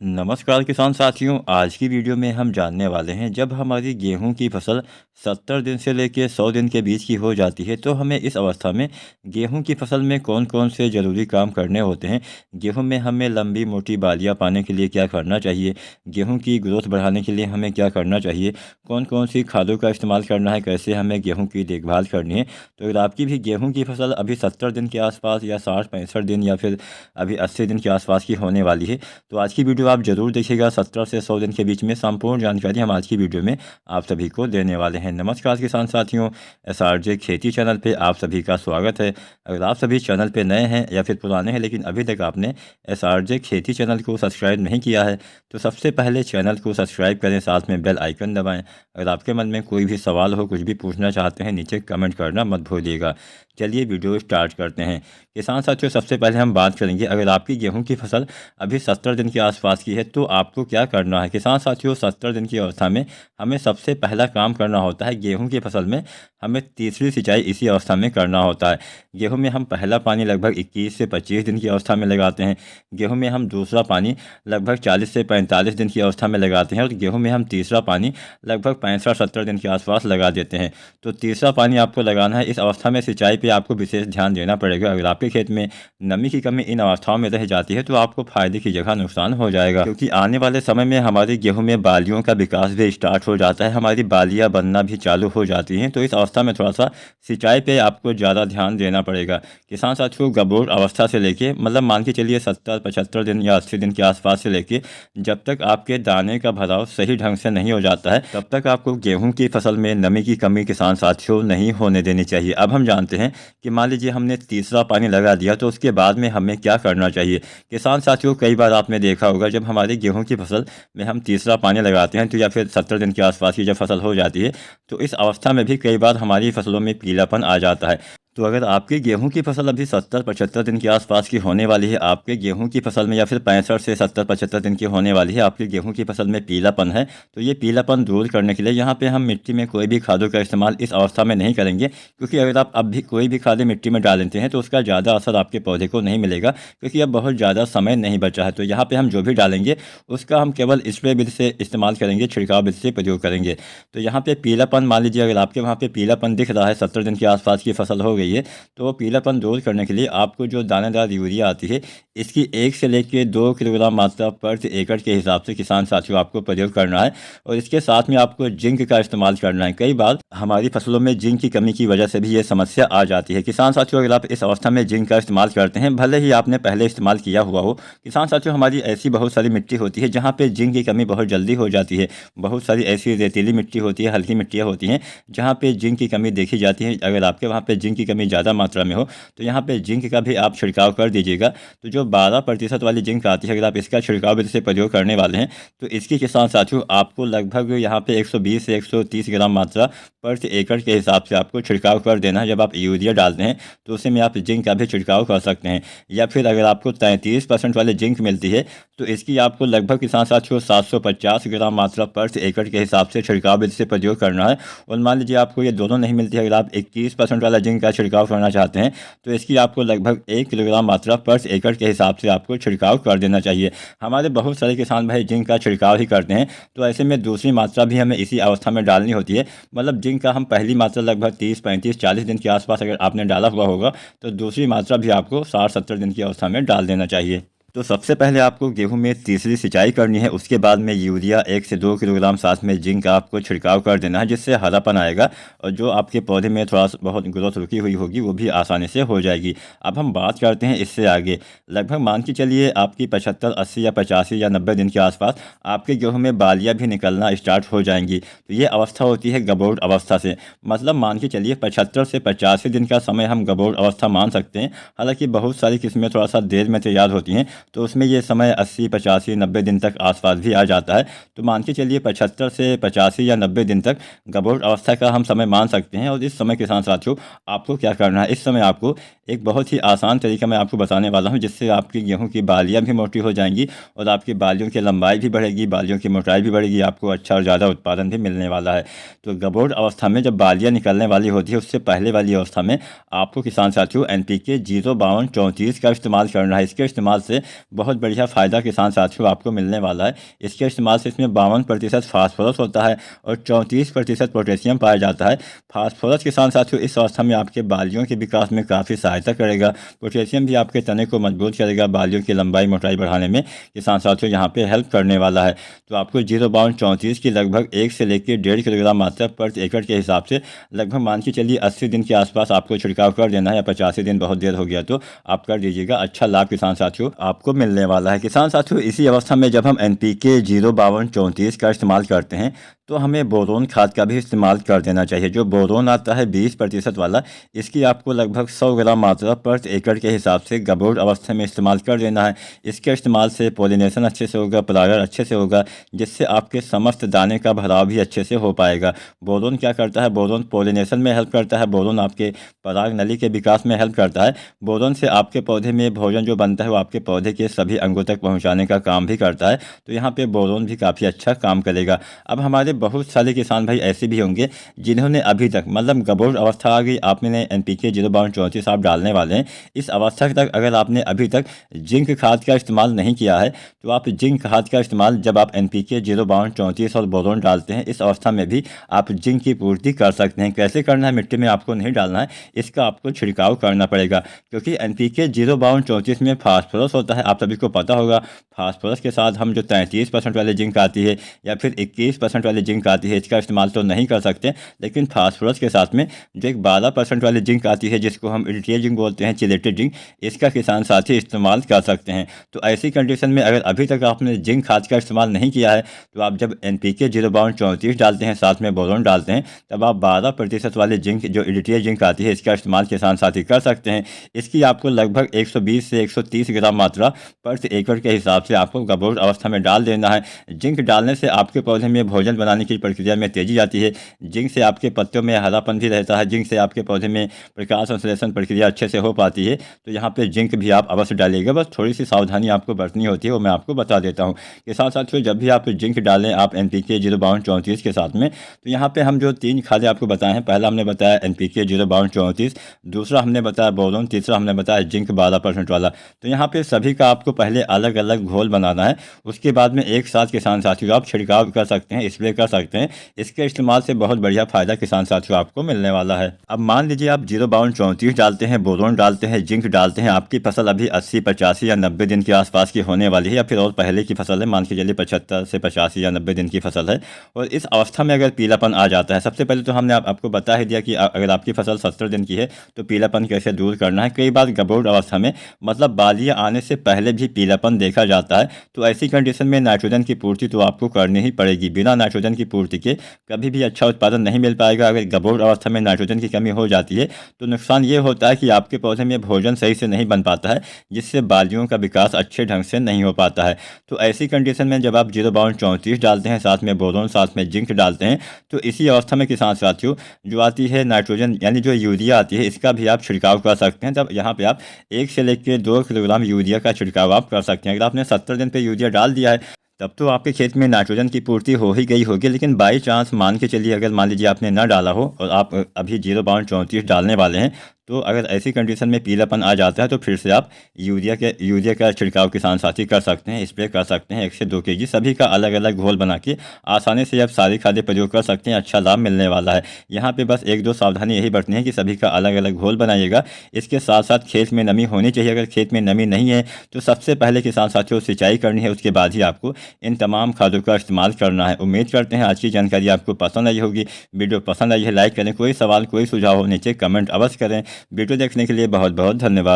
नमस्कार किसान साथियों, आज की वीडियो में हम जानने वाले हैं जब हमारी गेहूं की फसल 70 दिन से लेकर 100 दिन के बीच की हो जाती है तो हमें इस अवस्था में गेहूं की फसल में कौन कौन से ज़रूरी काम करने होते हैं। गेहूं में हमें लंबी मोटी बालियां पाने के लिए क्या करना चाहिए, गेहूं की ग्रोथ बढ़ाने के लिए हमें क्या करना चाहिए, कौन कौन सी खादों का इस्तेमाल करना है, कैसे हमें गेहूँ की देखभाल करनी है। तो अगर आपकी भी गेहूँ की फसल अभी 70 दिन के आसपास या 60-65 दिन या फिर अभी 80 दिन के आसपास की होने वाली है तो आज की वीडियो आप जरूर देखिएगा। 70 से 100 दिन के बीच में संपूर्ण जानकारी हम आज की वीडियो में आप सभी को देने वाले हैं। नमस्कार किसान साथियों, SRJ खेती चैनल पे आप सभी का स्वागत है। अगर आप सभी चैनल पे नए हैं या फिर पुराने हैं लेकिन अभी तक आपने SRJ खेती चैनल को सब्सक्राइब नहीं किया है तो सबसे पहले चैनल को सब्सक्राइब करें, साथ में बेल आइकन दबाएँ। अगर आपके मन में कोई भी सवाल हो, कुछ भी पूछना चाहते हैं, नीचे कमेंट करना मत भूलिएगा। चलिए वीडियो स्टार्ट करते हैं। किसान साथियों, सबसे पहले हम बात करेंगे अगर आपकी गेहूं की फसल अभी 70 दिन के आसपास की है तो आपको क्या करना है। किसान साथियों, 70 दिन की अवस्था में हमें सबसे पहला काम करना होता है गेहूं की फसल में हमें तीसरी सिंचाई इसी अवस्था में करना होता है। गेहूं में हम पहला पानी लगभग 21 से 25 दिन की अवस्था में लगाते हैं। गेहूं में हम दूसरा पानी लगभग 40 से 45 दिन की अवस्था में लगाते हैं और गेहूं में हम तीसरा पानी लगभग 65-70 दिन के आसपास लगा देते हैं। तो तीसरा पानी आपको लगाना है। इस अवस्था में सिंचाई पे आपको विशेष ध्यान देना पड़ेगा। अगर आपके खेत में नमी की कमी इन अवस्थाओं में रह जाती है तो आपको फायदे की जगह नुकसान हो जाएगा, क्योंकि आने वाले समय में हमारे गेहूं में बालियों का विकास भी स्टार्ट हो जाता है, हमारी बालियां बनना भी चालू हो जाती हैं। तो इस अवस्था में थोड़ा सा सिंचाई पे आपको ज़्यादा ध्यान देना पड़ेगा। किसान साथियों, गबोर अवस्था से लेके मतलब मान के चलिए 70-75 दिन या 80 दिन के आसपास से लेके जब तक आपके दाने का भराव सही ढंग से नहीं हो जाता है तब तक आपको गेहूं की फसल में नमी की कमी किसान साथियों नहीं होने देनी चाहिए। अब हम जानते हैं कि मान लीजिए हमने तीसरा पानी लगा दिया तो उसके बाद में हमें क्या करना चाहिए। किसान साथियों, कई बार आपने देखा होगा जब हमारी गेहूं की फसल में हम तीसरा पानी लगाते हैं तो या फिर 70 दिन के आसपास की जब फसल हो जाती है तो इस अवस्था में भी कई बार हमारी फसलों में पीलापन आ जाता है। तो अगर आपकी गेहूं की फसल अभी 70-75 दिन के आसपास की होने वाली है, आपके गेहूं की फसल में या फिर 65 से 70-75 दिन की होने वाली है, आपकी गेहूं की फसल में पीलापन है, तो ये पीलापन दूर करने के लिए यहाँ पे हम मिट्टी में कोई भी खादों का इस्तेमाल इस अवस्था में नहीं करेंगे, क्योंकि अगर आप अब भी कोई भी खादें मिट्टी में डाल देते हैं तो उसका ज़्यादा असर आपके पौधे को नहीं मिलेगा, क्योंकि अब बहुत ज़्यादा समय नहीं बचा है। तो यहाँ पर हम जो भी डालेंगे उसका हम केवल स्प्रे विधि से इस्तेमाल करेंगे, छिड़काव विधि से प्रयोग करेंगे। तो यहाँ पर पीलापन मान लीजिए अगर आपके वहाँ पर पीलापन दिख रहा है, 70 दिन के आसपास की फसल हो गई है, तो पीलापन दूर करने के लिए आपको जो दानेदार यूरिया आती है इसकी 1 से लेकर 2 किलोग्राम मात्रा प्रति एकड़ के हिसाब से किसान साथियों आपको प्रयोग करना है। और इसके साथ में आपको जिंक का इस्तेमाल करना है। कई बार हमारी फसलों में जिंक की कमी की वजह से भी ये समस्या आ जाती है। किसान साथियों, अगर आप इस अवस्था में जिंक का इस्तेमाल करते हैं, भले ही आपने पहले इस्तेमाल किया हुआ हो, किसान साथियों हमारी ऐसी बहुत सारी मिट्टी होती है जहाँ पे जिंक की कमी बहुत जल्दी हो जाती है। बहुत सारी ऐसी रेतीली मिट्टी होती है, हल्की मिट्टियाँ होती हैं जहाँ पे जिंक की कमी देखी जाती है। अगर आपके वहाँ पे जिंक की कमी ज़्यादा मात्रा में हो तो यहाँ पे जिंक का भी आप छिड़काव कर दीजिएगा। तो जो 12% वाली जिंक आती है, अगर आप इसका छिड़काव विधि से प्रयोग करने वाले हैं तो इसकी किसान साथियों आपको लगभग यहाँ पे 120 से 130 ग्राम मात्रा प्रति एकड़ के हिसाब से आपको छिड़काव कर देना है। जब आप यूरिया डालते हैं तो उसी में आप जिंक का भी छिड़काव कर सकते हैं। या फिर अगर आपको 33% वाली जिंक मिलती है तो इसकी आपको लगभग किसान साथियों 750 ग्राम मात्रा प्रति एकड़ के हिसाब से छिड़काव विधि से प्रयोग करना है। और मान लीजिए आपको ये दोनों नहीं मिलती है, अगर आप 21% वाला जिंक का छिड़काव करना चाहते हैं तो इसकी आपको लगभग 1 किलोग्राम मात्रा प्रति एकड़ के हिसाब से आपको छिड़काव कर देना चाहिए। हमारे बहुत सारे किसान भाई जिंक का छिड़काव ही करते हैं, तो ऐसे में दूसरी मात्रा भी हमें इसी अवस्था में डालनी होती है। मतलब जिंक का हम पहली मात्रा लगभग 30-35-40 दिन के आसपास अगर आपने डाला हुआ होगा तो दूसरी मात्रा भी आपको 60-70 दिन की अवस्था में डाल देना चाहिए। तो सबसे पहले आपको गेहूं में तीसरी सिंचाई करनी है, उसके बाद में यूरिया 1 से 2 किलोग्राम साथ में जिंक का आपको छिड़काव कर देना है, जिससे हरापन आएगा और जो आपके पौधे में थोड़ा बहुत ग्रोथ रुकी हुई होगी वो भी आसानी से हो जाएगी। अब हम बात करते हैं इससे आगे। लगभग मान के चलिए आपकी 75, 80 या 85 या 90 दिन के आसपास आपके गेहूँ में बालियाँ भी निकलना स्टार्ट हो जाएंगी। तो ये अवस्था होती है गबोड़ अवस्था से। मतलब मान के चलिए 75 से 85 दिन का समय हम गबोड़ अवस्था मान सकते हैं। हालाँकि बहुत सारी किस्में थोड़ा सा देर में तैयार होती हैं तो उसमें ये समय 80, 85, 90 दिन तक आसपास भी आ जाता है। तो मान के चलिए 75 से 85 या 90 दिन तक गबोड़ अवस्था का हम समय मान सकते हैं। और इस समय किसान साथियों आपको क्या करना है, इस समय आपको एक बहुत ही आसान तरीका मैं आपको बताने वाला हूं, जिससे आपकी गेहूं की बालियां भी मोटी हो जाएंगी और आपकी बालियों की लंबाई भी बढ़ेगी, बालियों की मोटाई भी बढ़ेगी, आपको अच्छा और ज़्यादा उत्पादन भी मिलने वाला है। तो गबोड़ अवस्था में जब बालियां निकलने वाली होती है उससे पहले वाली अवस्था में आपको किसान साथियों NPK 05234 का इस्तेमाल करना है। इसके इस्तेमाल से बहुत बढ़िया फ़ायदा किसान साथियों आपको मिलने वाला है। इसके इस्तेमाल से इसमें 52% फास्फोरस होता है और 34% पोटेशियम पाया जाता है। फास्फोरस किसान साथियों इस अवस्था में आपके बालियों के विकास में काफ़ी सहायता करेगा। पोटेशियम भी आपके तने को मजबूत करेगा, बालियों की लंबाई मोटाई बढ़ाने में किसान साथियों यहाँ पे हेल्प करने वाला है। तो आपको 0-32-34 की लगभग 1 से लेकर 1.5 किलोग्राम मात्रा प्रति एकड़ के हिसाब से लगभग मान के चलिए 80 दिन के आसपास आपको छिड़काव कर देना है, या 85 दिन बहुत देर हो गया तो आप कर दीजिएगा। अच्छा लाभ किसान साथियों आपको मिलने वाला है। किसान साथियों इसी अवस्था में जब हम NPK 0-52-34 का इस्तेमाल करते हैं तो हमें बोरोन खाद का भी इस्तेमाल कर देना चाहिए। जो बोरोन आता है 20% वाला, इसकी आपको लगभग 100 ग्राम मात्रा प्रति एकड़ के हिसाब से गबोट अवस्था में इस्तेमाल कर देना है। इसके इस्तेमाल से पोलिनेशन अच्छे से होगा, परागण अच्छे से होगा, जिससे आपके समस्त दाने का भराव भी अच्छे से हो पाएगा। बोरोन क्या करता है? बोरोन पोलिनेशन में हेल्प करता है। बोरोन आपके पराग नली के विकास में हेल्प करता है। बोरोन से आपके पौधे में भोजन जो बनता है वो आपके पौधे के सभी अंगों तक पहुँचाने का काम भी करता है। तो यहाँ पर बोरोन भी काफ़ी अच्छा काम करेगा। अब हमारे बहुत सारे किसान भाई ऐसे भी होंगे जिन्होंने अभी तक मतलब गबोट अवस्था आ गई, आपने NPK 0-32-34 आप डालने वाले हैं। इस अवस्था तक अगर आपने अभी तक जिंक खाद का इस्तेमाल नहीं किया है तो आप जिंक खाद का इस्तेमाल जब आप NPK 0-32-34 और बोरोन डालते हैं इस अवस्था में भी आप जिंक की पूर्ति कर सकते हैं। कैसे करना है? मिट्टी में आपको नहीं डालना है, इसका आपको छिड़काव करना पड़ेगा, क्योंकि NPK 0-32-34 में फास्फोरस होता है। आप सभी को पता होगा फास्फोरस के साथ हम जो 33% वाली जिंक आती है या फिर 21% वाली जिंक आती है, इसका इस्तेमाल तो नहीं कर सकते, लेकिन फास्फोरस के साथ में जो एक 12% वाली जिंक आती है जिसको हम इरिटेट जिंक बोलते हैं, चिलेटेड जिंक, इसका किसान साथी इस्तेमाल कर सकते हैं। तो ऐसी कंडीशन में अगर अभी तक आपने जिंक खाद का इस्तेमाल नहीं किया है तो आप जब NPK 0-32-34 डालते हैं, साथ में बोरोन डालते हैं, तब आप 12% वाली जिंक जो इरिटेट जिंक आती है इसका इस्तेमाल किसान साथी कर सकते हैं। इसकी आपको लगभग 120 से 130 ग्राम मात्रा प्रति एकड़ के हिसाब से आपको गबोट अवस्था में डाल देना है। जिंक डालने से आपके पौधे में भोजन बनाने की प्रक्रिया में तेजी आती है। जिंक से आपके पत्तों में हरापन भी रहता है। जिंक से आपके पौधे में प्रकाश संश्लेषण प्रक्रिया अच्छे से हो पाती है। तो यहाँ पे जिंक भी आप अवश्य डालिएगा, बस थोड़ी सी सावधानी आपको बरतनी होती है, वो मैं आपको बता देता हूँ। के साथ साथियों जब भी आप जिंक डालें आप NPK 0-32-34 के साथ में, तो यहाँ पे हम जो 3 खादें आपको बताए हैं, पहला हमने बताया NPK 0-32-34, दूसरा हमने बताया बोरोन, तीसरा हमने बताया जिंक 12% वाला। तो यहाँ पे सभी का आपको पहले अलग अलग घोल बनाना है, उसके बाद में एक साथ किसान साथियों आप छिड़काव कर सकते हैं, स्प्रे कर सकते हैं। इसके इस्तेमाल से बहुत बढ़िया फायदा किसान साथियों आपको मिलने वाला है। अब मान लीजिए आप 0-32-34 डालते हैं, बोरोन डालते हैं, जिंक डालते हैं, आपकी फसल अभी 80, 85 या 90 दिन के आसपास की होने वाली है, या फिर और पहले की फसल है, मान के चलिए 75 से 85 या 90 दिन की फसल है, और इस अवस्था में अगर पीलापन आ जाता है, सबसे पहले तो हमने आपको बता ही दिया कि अगर आपकी फसल 70 दिन की है तो पीलापन कैसे दूर करना है। कई बार गबोट अवस्था में मतलब बालियाँ आने से पहले भी पीलापन देखा जाता है, तो ऐसी कंडीशन में नाइट्रोजन की पूर्ति तो आपको करनी ही पड़ेगी। बिना नाइट्रोजन की पूर्ति के कभी भी अच्छा उत्पादन नहीं मिल पाएगा। अगर गबोट अवस्था में नाइट्रोजन की कमी हो जाती है तो नुकसान ये होता है कि आपके पौधे में भोजन सही से नहीं बन पाता है, जिससे बालियों का विकास अच्छे ढंग से नहीं हो पाता है। तो ऐसी कंडीशन में जब आप 0-32-34 डालते हैं, साथ में बोरोन, साथ में जिंक डालते हैं, तो इसी अवस्था में किसान साथियों जो आती है नाइट्रोजन यानी जो यूरिया आती है, इसका भी आप छिड़काव कर सकते हैं। तब यहाँ पे आप 1 से लेकर 2 किलोग्राम यूरिया का छिड़काव आप कर सकते हैं। अगर आपने 70 दिन पे यूरिया डाल दिया है तब तो आपके खेत में नाइट्रोजन की पूर्ति हो ही गई होगी, लेकिन बाई चांस मान के चलिए अगर मान लीजिए आपने ना डाला हो और आप अभी 0-32-34 डालने वाले हैं, तो अगर ऐसी कंडीशन में पीलापन आ जाता है तो फिर से आप यूरिया का छिड़काव किसान साथी कर सकते हैं, स्प्रे कर सकते हैं 1 से 2 kg। सभी का अलग अलग घोल बना के आसानी से आप सारी खादें प्रयोग कर सकते हैं, अच्छा लाभ मिलने वाला है। यहाँ पे बस 1-2 सावधानी यही बरतनी है कि सभी का अलग अलग घोल बनाइएगा। इसके साथ साथ खेत में नमी होनी चाहिए। अगर खेत में नमी नहीं है तो सबसे पहले किसान साथियों सिंचाई करनी है, उसके बाद ही आपको इन तमाम खादों का इस्तेमाल करना है। उम्मीद करते हैं आज की जानकारी आपको पसंद आई होगी। वीडियो पसंद आई है लाइक करें, कोई सवाल कोई सुझाव हो नीचे कमेंट अवश्य करें। वीडियो देखने के लिए बहुत बहुत धन्यवाद।